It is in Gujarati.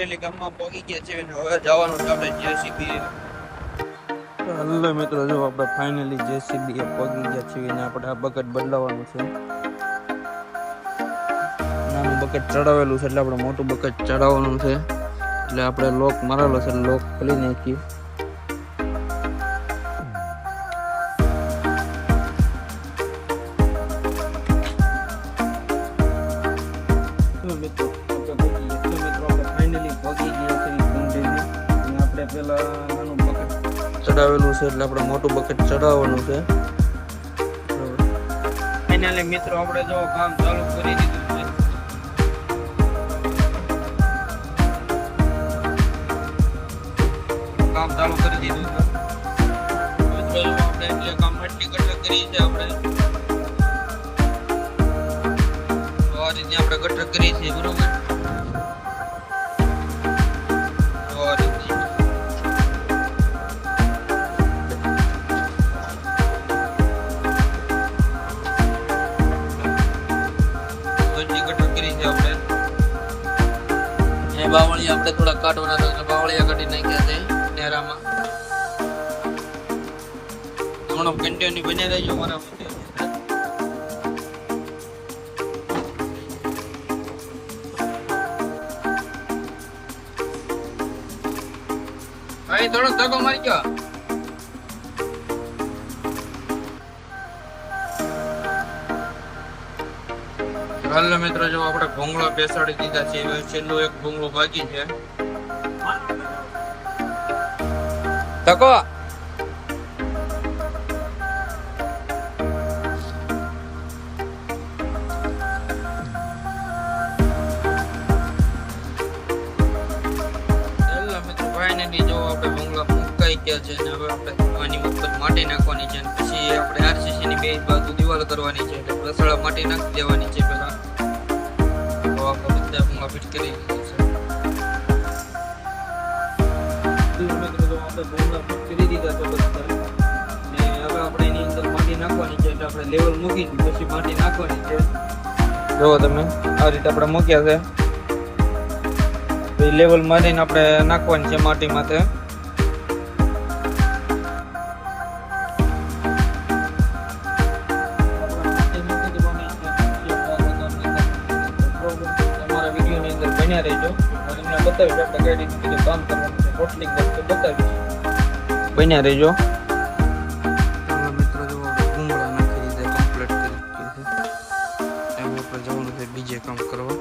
કંડેલી ગામમાં પહોંચી ગયા છે અને હવે જવાનું છે આપણે જેસીબી. હલો મિત્રો, જો આપણે ફાઇનલી જેસીબી પહોંચી ગયા છીએ અને આપણે આ બકેટ બદલાવવાનું છે. નાનું બકેટ ચડાવેલું છે એટલે આપણે મોટું બકેટ ચડાવવાનું છે. એટલે આપણે લોક મારેલો છે, લોક ખોલી નાખીએ. ચડાવેલું છે એટલે આપણે મોટું બકેટ ચડાવવાનું છે. ફાઇનલી મિત્રો આપણે જો કામ ચાલુ કરી દીધું છે. કામ ચાલુ કરી દીધું છે મિત્રો. આપણે એટલે કામ એટલી ગટર કરી છે. આપણે આ રીતે આપણે ગટર કરી છે, બરોબર. બાવળિયા આપણે થોડા કાઢવાના હતા, બાવળિયા કાઢી નાખ્યા છે નેરામાં. ઘણો કન્ટિન્યુ બની રહેજો મારા માટે. અહીં થોડો ધક્કો મારી ગયો. હાલ મિત્રો, જો આપણે ભૂંગળા બેસાડી દીધા છે. છેલ્લો એક ભૂંગળો બાકી છે. તકો ફાઇનલી જો આપણે ભૂંગળા મુકાઈ ગયા છે અને હવે આપણે આની ઉપર માટી નાખવાની છે. પછી આપણે આરસીસી ની બે બાજુ દિવાલ કરવાની છે. એટલે રસોડા માટી નાખી દેવાની છે પેલા. તો આપણે બધા ભૂંગળા ફિટ કરી દીધું છે. આપણે ભૂંગળા ફિટ કરી દીધા છે બધા. ને હવે આપણે એની અંદર માટી નાખવાની છે. એટલે આપણે લેવલ મૂકી પછી માટી નાખવાની છે. જો તમે આ રીતે આપણે મૂક્યા છે. લેવલ મારીને આપણે નાખવાની છે માટી માથે. તમારા વિડીયોની અંદર બન્યા રહેજો. તમને બતાવીશ આપણે કઈ રીતે કામ કરવાનું છે. ટોટલિંગ બતાવીશ, બન્યા રહેજો. મિત્રો જો ભૂંગળા નાખી દીધા, કમ્પ્લીટ કરી દીધું છે. એમ ઉપર જવાનું છે બીજે કામ કરવા.